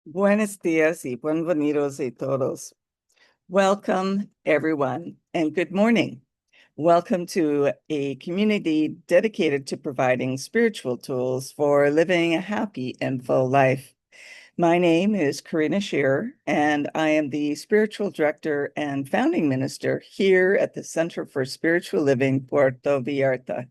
Buenos días y bienvenidos a todos. Welcome, everyone, and good morning. Welcome to a community dedicated to providing spiritual tools for living a happy and full life. My name is Karina Shearer, and I am the Spiritual Director and Founding Minister here at the Center for Spiritual Living Puerto Vallarta.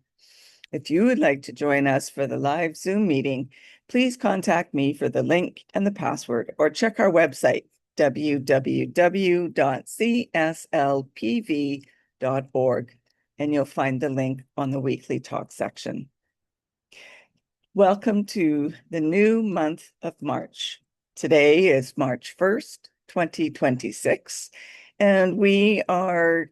If you would like to join us for the live Zoom meeting, please contact me for the link and the password, or check our website, www.cslpv.org, and you'll find the link on the weekly talk section. Welcome to the new month of March. Today is March 1st, 2026, and we are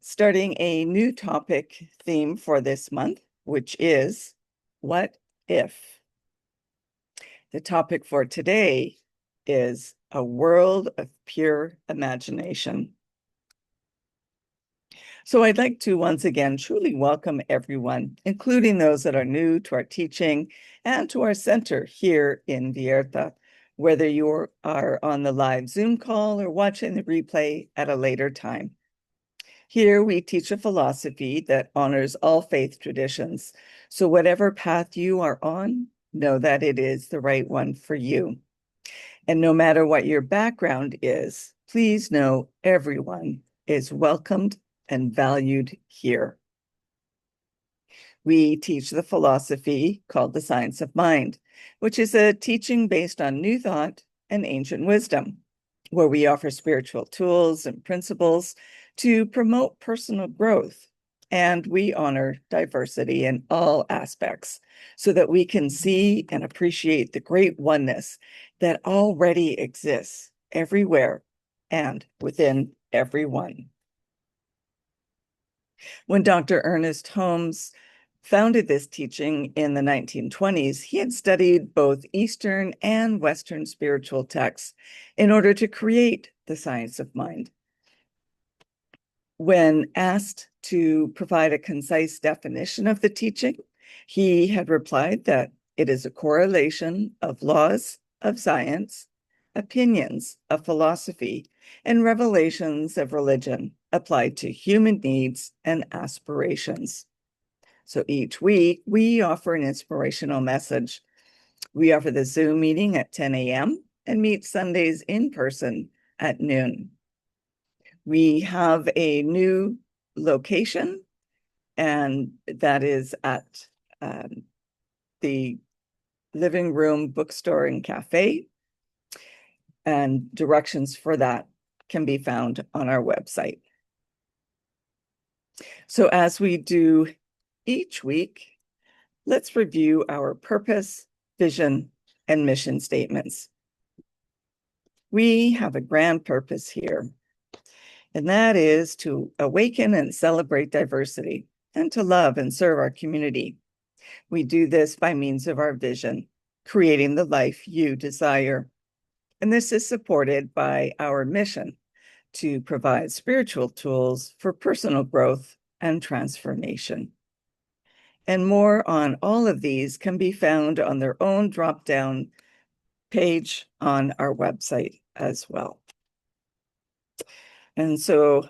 starting a new topic theme for this month, which is what if? The topic for today is a world of pure imagination. So I'd like to once again truly welcome everyone, including those that are new to our teaching and to our center here in Vallarta, whether you are on the live Zoom call or watching the replay at a later time. Here we teach a philosophy that honors all faith traditions. So whatever path you are on, know that it is the right one for you. And no matter what your background is, please know everyone is welcomed and valued here. We teach the philosophy called the science of mind, which is a teaching based on new thought and ancient wisdom, where we offer spiritual tools and principles to promote personal growth. And we honor diversity in all aspects so that we can see and appreciate the great oneness that already exists everywhere and within everyone. When Dr. Ernest Holmes founded this teaching in the 1920s, he had studied both Eastern and Western spiritual texts in order to create the science of mind. When asked to provide a concise definition of the teaching, he had replied that it is a correlation of laws of science, opinions of philosophy, and revelations of religion applied to human needs and aspirations. So each week, we offer an inspirational message. We offer the Zoom meeting at 10 a.m. and meet Sundays in person at noon. We have a new location, and that is at the Living Room Bookstore and Cafe, and directions for that can be found on our website. So as we do each week, let's review our purpose, vision, and mission statements. We have a grand purpose here, and that is to awaken and celebrate diversity and to love and serve our community. We do this by means of our vision, creating the life you desire. And this is supported by our mission to provide spiritual tools for personal growth and transformation. And more on all of these can be found on their own drop-down page on our website as well. And so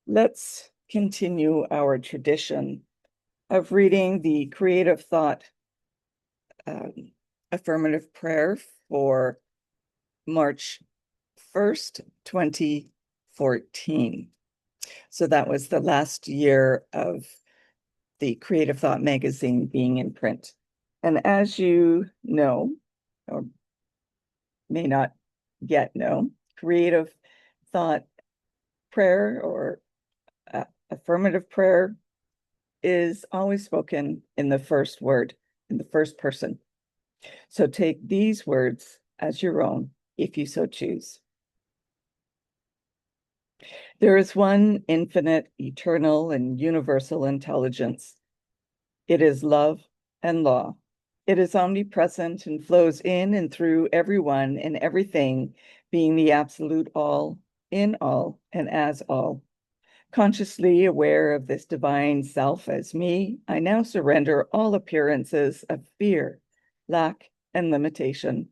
let's continue our tradition of reading the Creative Thought affirmative prayer for March 1st, 2014. So that was the last year of the Creative Thought magazine being in print. And as you know, or may not yet know, Creative Thought prayer or affirmative prayer is always spoken in the first word, in the first person. So take these words as your own, if you so choose. There is one infinite, eternal, and universal intelligence. It is love and law. It is omnipresent and flows in and through everyone and everything, being the absolute all, in all, and as all. Consciously aware of this divine self as me, I now surrender all appearances of fear, lack, and limitation.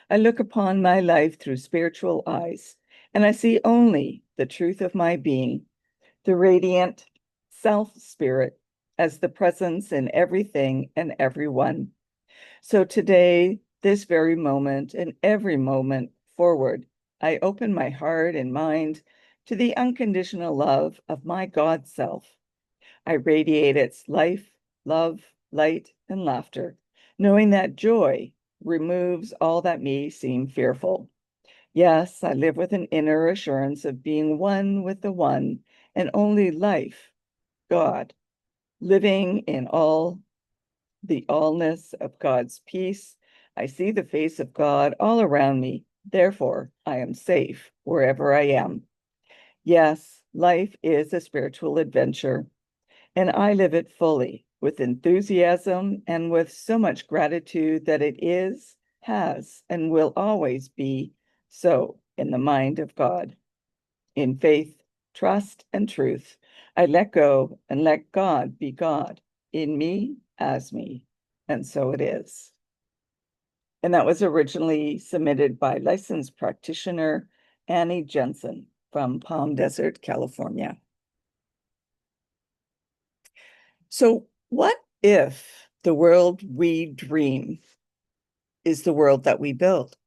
I look upon my life through spiritual eyes, and I see only the truth of my being, the radiant self-spirit as the presence in everything and everyone. So today, this very moment, and every moment forward, I open my heart and mind to the unconditional love of my God self. I radiate its life, love, light, and laughter, knowing that joy removes all that may seem fearful. Yes, I live with an inner assurance of being one with the one and only life, God, living in all the allness of God's peace. I see the face of God all around me. Therefore, I am safe wherever I am. Yes, life is a spiritual adventure, and I live it fully with enthusiasm and with so much gratitude that it is, has, and will always be so in the mind of God. In faith, trust, and truth, I let go and let God be God in me as me. And so it is. And that was originally submitted by licensed practitioner Annie Jensen from Palm Desert, California. So, what if the world we dream is the world that we build?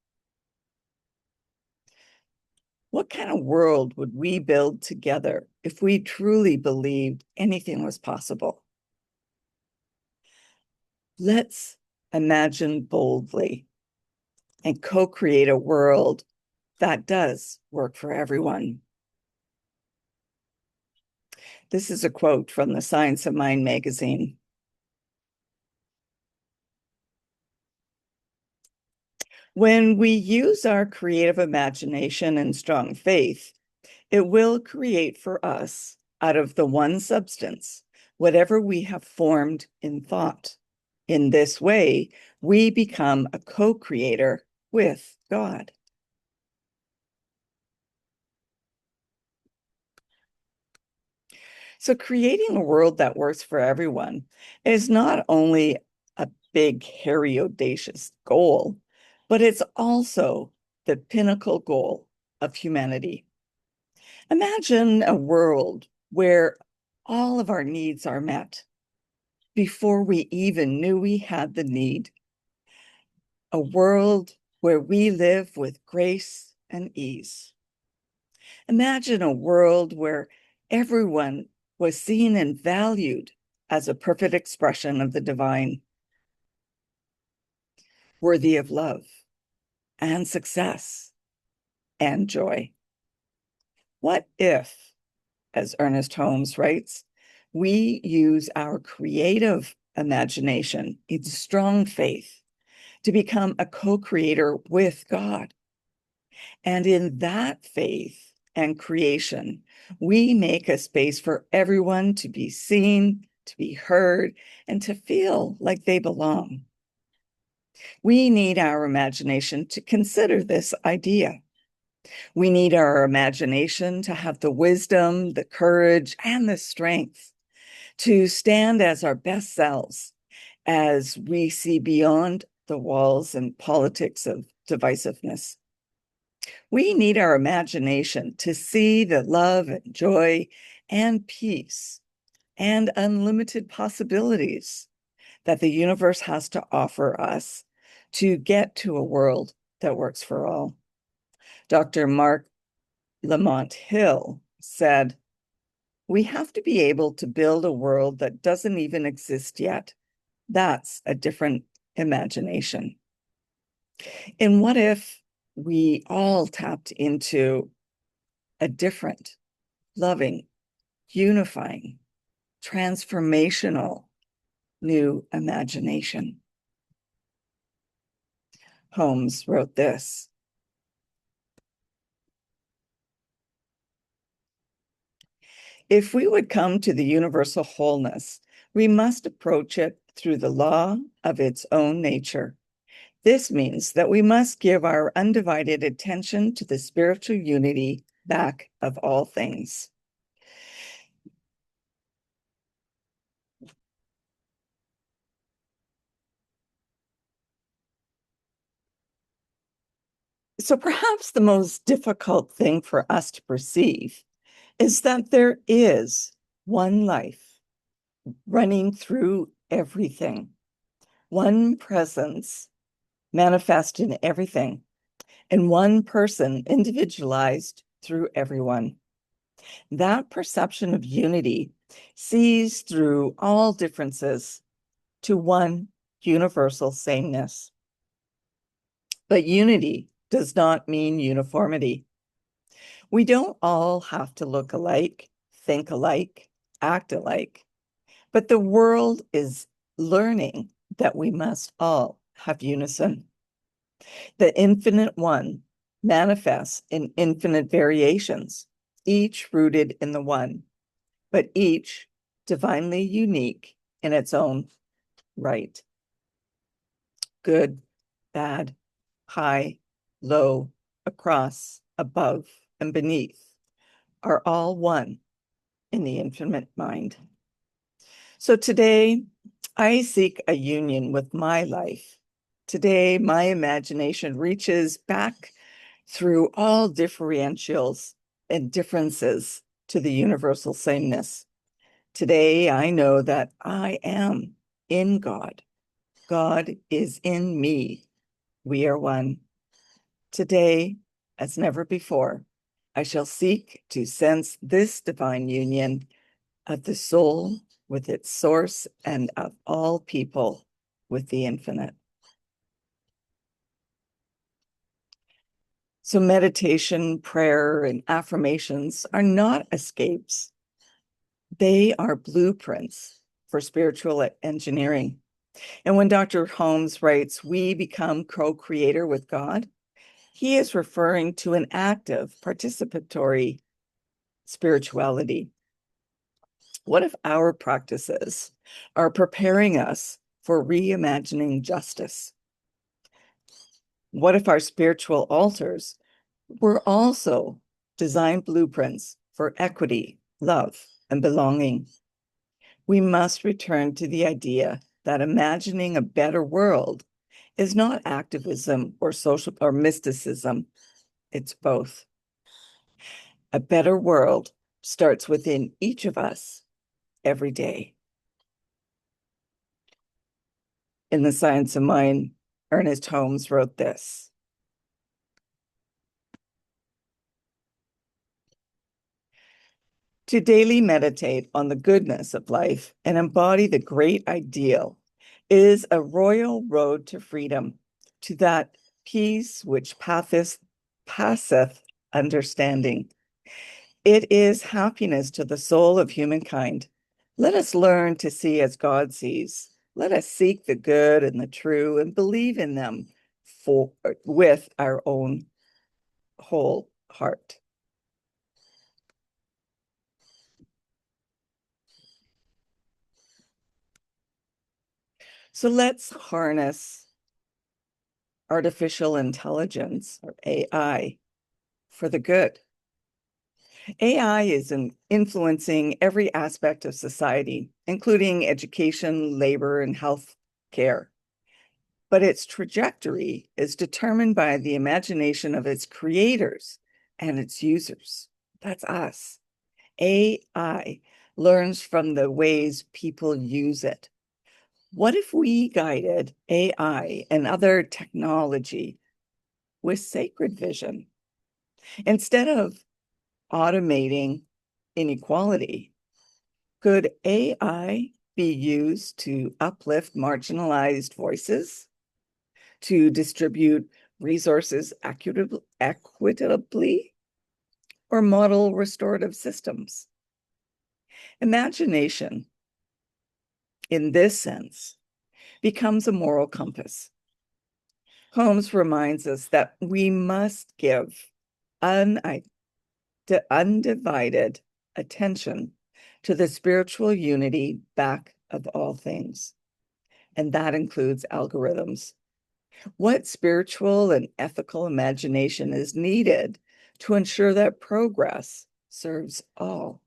What kind of world would we build together if we truly believed anything was possible? Let's imagine boldly and co-create a world that does work for everyone. This is a quote from the Science of Mind magazine. When we use our creative imagination and strong faith, it will create for us, out of the one substance, whatever we have formed in thought. In this way, we become a co-creator with God. So creating a world that works for everyone is not only a big, hairy, audacious goal, but it's also the pinnacle goal of humanity. Imagine a world where all of our needs are met before we even knew we had the need. A world where we live with grace and ease. Imagine a world where everyone was seen and valued as a perfect expression of the divine, worthy of love and success and joy. What if, as Ernest Holmes writes, we use our creative imagination in strong faith to become a co-creator with God? And in that faith and creation, we make a space for everyone to be seen, to be heard, and to feel like they belong. We need our imagination to consider this idea. We need our imagination to have the wisdom, the courage, and the strength to stand as our best selves as we see beyond the walls and politics of divisiveness. We need our imagination to see the love and joy and peace and unlimited possibilities that the universe has to offer us to get to a world that works for all. Dr. Mark Lamont Hill said, "We have to be able to build a world that doesn't even exist yet. That's a different imagination." And what if we all tapped into a different, loving, unifying, transformational new imagination? Holmes wrote this: "If we would come to the universal wholeness, we must approach it through the law of its own nature. This means that we must give our undivided attention to the spiritual unity back of all things." So perhaps the most difficult thing for us to perceive is that there is one life running through everything, one presence manifest in everything, and one person individualized through everyone. That perception of unity sees through all differences to one universal sameness. But unity does not mean uniformity. We don't all have to look alike, think alike, act alike, but the world is learning that we must all have unison. The infinite one manifests in infinite variations, each rooted in the one, but each divinely unique in its own right. Good, bad, high, low, across, above, and beneath are all one in the infinite mind. So today, I seek a union with my life. Today, my imagination reaches back through all differentials and differences to the universal sameness. Today, I know that I am in God. God is in me. We are one. Today, as never before, I shall seek to sense this divine union of the soul with its source and of all people with the infinite. So meditation, prayer, and affirmations are not escapes. They are blueprints for spiritual engineering. And when Dr. Holmes writes, we become co-creator with God, he is referring to an active, participatory spirituality. What if our practices are preparing us for reimagining justice? What if our spiritual altars were also design blueprints for equity, love, and belonging? We must return to the idea that imagining a better world is not activism or social or mysticism. It's both. A better world starts within each of us every day. In The Science of Mind, Ernest Holmes wrote this: to daily meditate on the goodness of life and embody the great ideal is a royal road to freedom, to that peace which passeth understanding. It is happiness to the soul of humankind. Let us learn to see as God sees. Let us seek the good and the true and believe in them with our own whole heart. So let's harness artificial intelligence, or AI, for the good. AI is influencing every aspect of society, including education, labor, and health care. But its trajectory is determined by the imagination of its creators and its users. That's us. AI learns from the ways people use it. What if we guided AI and other technology with sacred vision? Instead of automating inequality, could AI be used to uplift marginalized voices, to distribute resources equitably, or model restorative systems? Imagination, in this sense, becomes a moral compass. Holmes reminds us that we must give undivided attention to the spiritual unity back of all things, and that includes algorithms. What spiritual and ethical imagination is needed to ensure that progress serves all?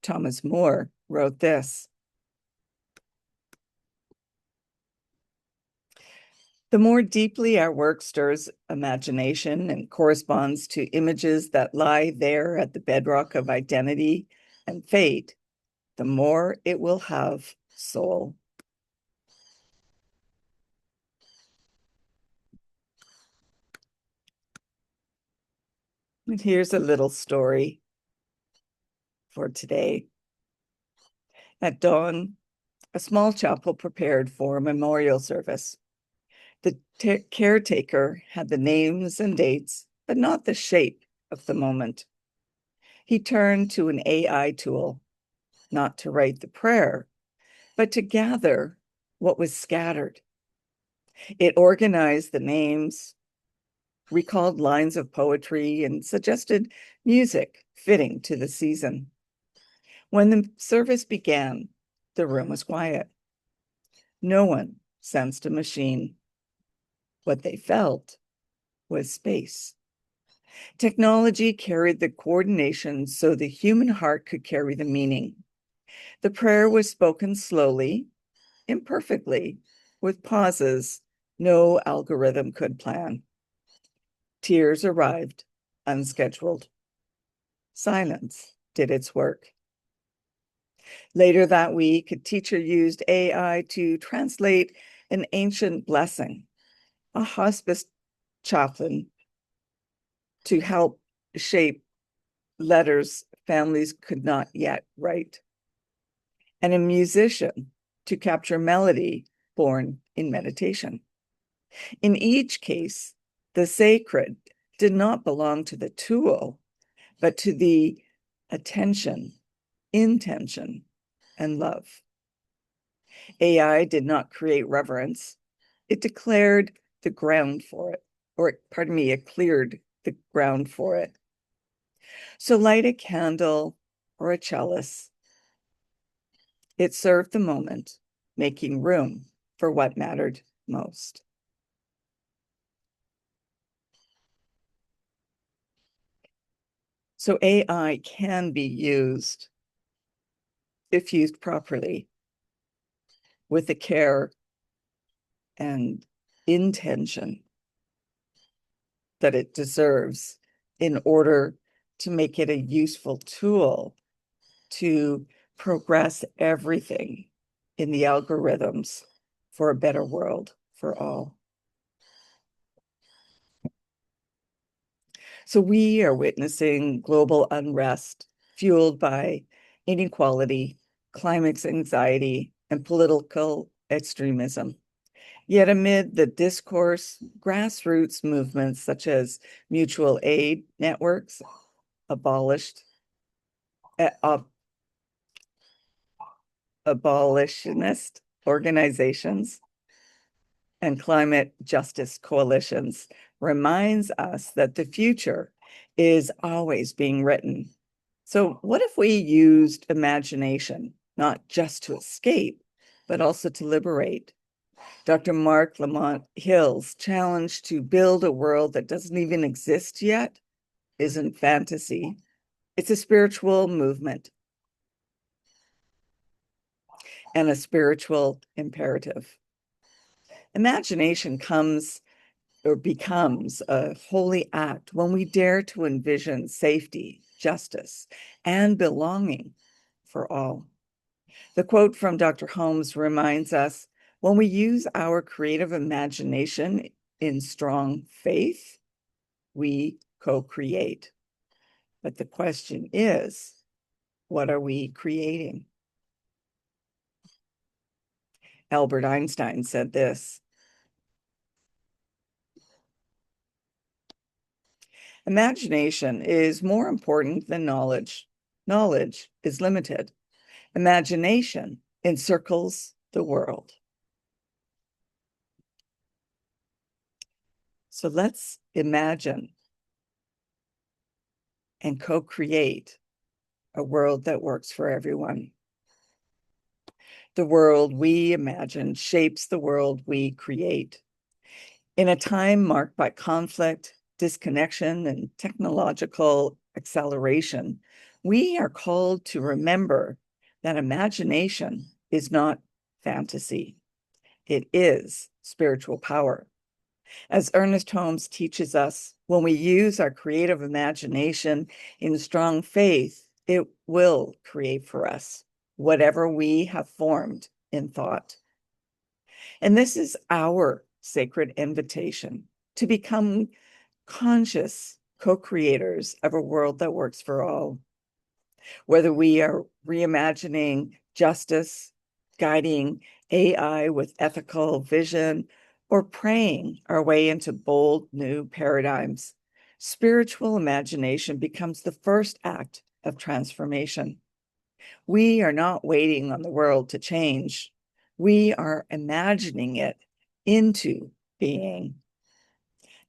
Thomas More wrote this: The more deeply our work stirs imagination and corresponds to images that lie there at the bedrock of identity and fate, the more it will have soul. And here's a little story for today. At dawn, a small chapel prepared for a memorial service. The caretaker had the names and dates, but not the shape of the moment. He turned to an AI tool, not to write the prayer, but to gather what was scattered. It organized the names, recalled lines of poetry, and suggested music fitting to the season. When the service began, the room was quiet. No one sensed a machine. What they felt was space. Technology carried the coordination so the human heart could carry the meaning. The prayer was spoken slowly, imperfectly, with pauses no algorithm could plan. Tears arrived, unscheduled. Silence did its work. Later that week, a teacher used AI to translate an ancient blessing. A hospice chaplain to help shape letters families could not yet write, and a musician to capture melody born in meditation. In each case, the sacred did not belong to the tool, but to the attention, intention, and love. AI did not create reverence. It declared the ground for it, or pardon me, it cleared the ground for it. So light a candle or a chalice. It served the moment, making room for what mattered most. So AI can be used, if used properly, with the care and intention that it deserves in order to make it a useful tool to progress everything in the algorithms for a better world for all. So we are witnessing global unrest fueled by inequality, climate anxiety, and political extremism. Yet amid the discourse, grassroots movements such as mutual aid networks, abolitionist organizations, and climate justice coalitions reminds us that the future is always being written. So what if we used imagination, not just to escape, but also to liberate? Dr. Mark Lamont Hill's challenge to build a world that doesn't even exist yet isn't fantasy. It's a spiritual movement and a spiritual imperative. Imagination comes or becomes a holy act when we dare to envision safety, justice, and belonging for all. The quote from Dr. Holmes reminds us, when we use our creative imagination in strong faith, we co-create. But the question is, what are we creating? Albert Einstein said this: imagination is more important than knowledge. Knowledge is limited. Imagination encircles the world. So let's imagine and co-create a world that works for everyone. The world we imagine shapes the world we create. In a time marked by conflict, disconnection, and technological acceleration, we are called to remember that imagination is not fantasy. It is spiritual power. As Ernest Holmes teaches us, when we use our creative imagination in strong faith, it will create for us whatever we have formed in thought. And this is our sacred invitation to become conscious co-creators of a world that works for all. Whether we are reimagining justice, guiding AI with ethical vision, or praying our way into bold new paradigms, spiritual imagination becomes the first act of transformation. We are not waiting on the world to change. We are imagining it into being.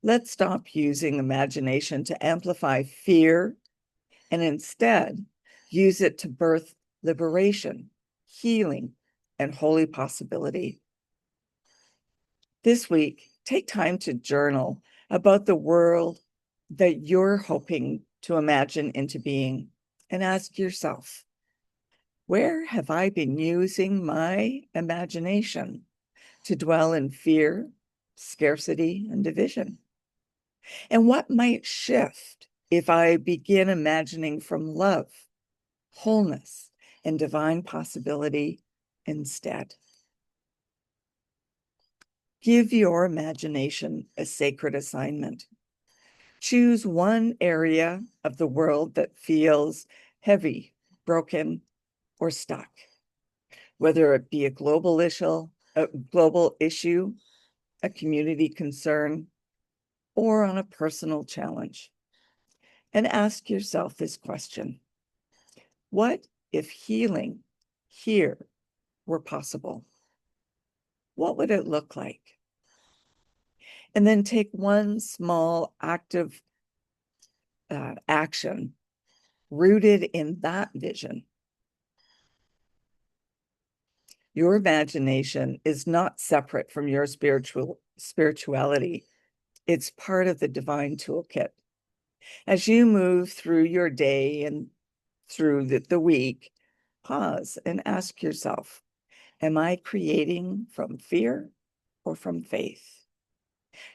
Let's stop using imagination to amplify fear and instead use it to birth liberation, healing, and holy possibility. This week, take time to journal about the world that you're hoping to imagine into being and ask yourself, where have I been using my imagination to dwell in fear, scarcity, and division? And what might shift if I begin imagining from love, wholeness, and divine possibility instead? Give your imagination a sacred assignment. Choose one area of the world that feels heavy, broken, or stuck, whether it be a global issue, a community concern, or on a personal challenge. And ask yourself this question: what if healing here were possible? What would it look like? And then take one small active action rooted in that vision. Your imagination is not separate from your spirituality. It's part of the divine toolkit. As you move through your day and through the week, pause and ask yourself, am I creating from fear or from faith?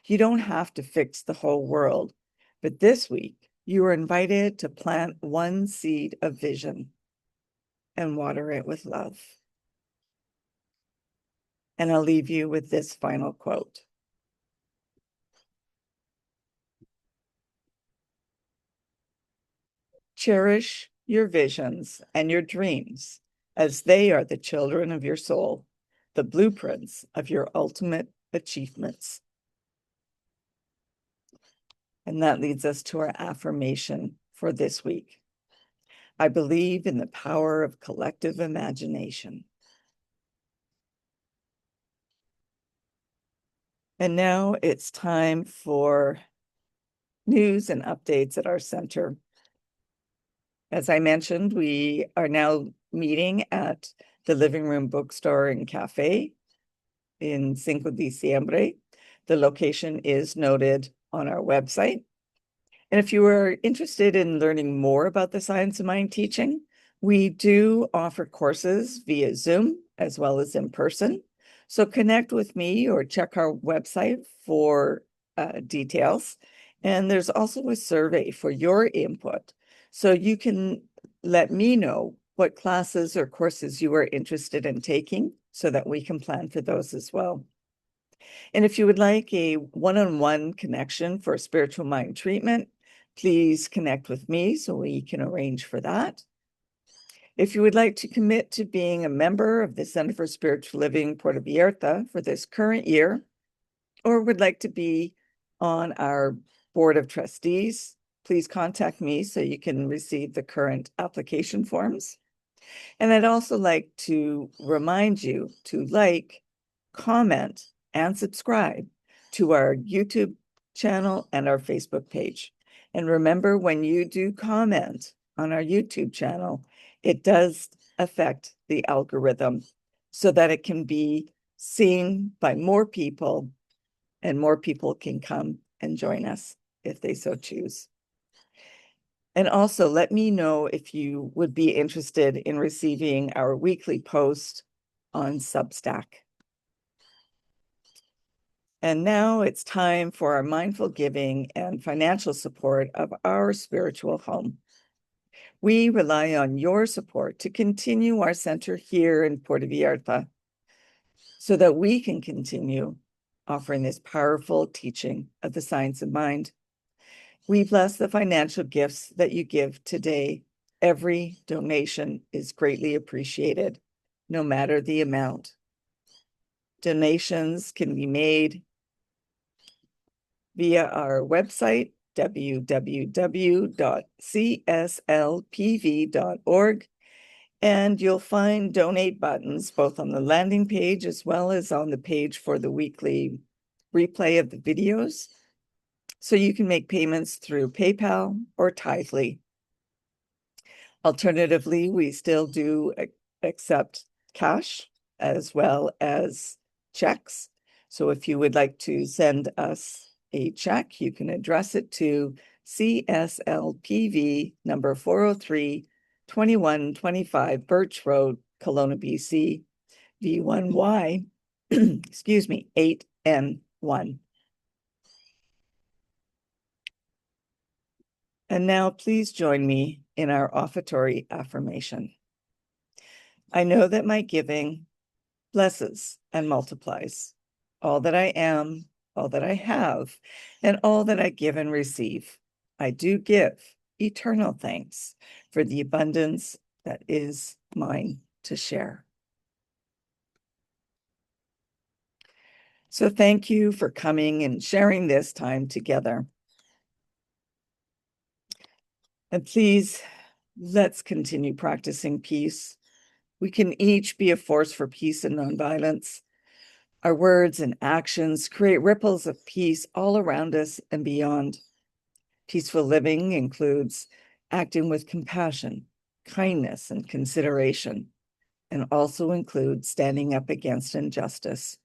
You don't have to fix the whole world, but this week you are invited to plant one seed of vision and water it with love. And I'll leave you with this final quote. Cherish your visions and your dreams, as they are the children of your soul, the blueprints of your ultimate achievements. And that leads us to our affirmation for this week. I believe in the power of collective imagination. And now it's time for news and updates at our center. As I mentioned, we are now meeting at the Living Room Bookstore and Cafe in Cinco de Diciembre. The location is noted on our website. And if you are interested in learning more about the Science of Mind teaching, we do offer courses via Zoom as well as in person. So connect with me or check our website for details. And there's also a survey for your input. So you can let me know what classes or courses you are interested in taking so that we can plan for those as well. And if you would like a one-on-one connection for spiritual mind treatment, please connect with me so we can arrange for that. If you would like to commit to being a member of the Center for Spiritual Living Puerto Vallarta for this current year, or would like to be on our board of trustees, please contact me so you can receive the current application forms. And I'd also like to remind you to like, comment, and subscribe to our YouTube channel and our Facebook page. And remember, when you do comment on our YouTube channel, it does affect the algorithm so that it can be seen by more people and more people can come and join us if they so choose. And also let me know if you would be interested in receiving our weekly post on Substack. And now it's time for our mindful giving and financial support of our spiritual home. We rely on your support to continue our center here in Puerto Vallarta so that we can continue offering this powerful teaching of the science of mind. We bless the financial gifts that you give today. Every donation is greatly appreciated, no matter the amount. Donations can be made via our website, www.cslpv.org, and you'll find donate buttons both on the landing page as well as on the page for the weekly replay of the videos. So you can make payments through PayPal or Tithely. Alternatively, we still do accept cash as well as checks. So if you would like to send us a check, you can address it to CSLPV number 403, 2125 Birch Road, Kelowna, BC, V1Y, excuse me, 8N1. And now please join me in our offertory affirmation. I know that my giving blesses and multiplies all that I am, all that I have, and all that I give and receive. I do give eternal thanks for the abundance that is mine to share. So thank you for coming and sharing this time together. And please, let's continue practicing peace. We can each be a force for peace and nonviolence. Our words and actions create ripples of peace all around us and beyond. Peaceful living includes acting with compassion, kindness, and consideration, and also includes standing up against injustice.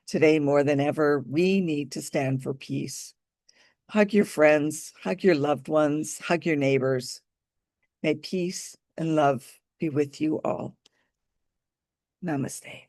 Today, more than ever, we need to stand for peace. Hug your friends, hug your loved ones, hug your neighbors. May peace and love be with you all. Namaste.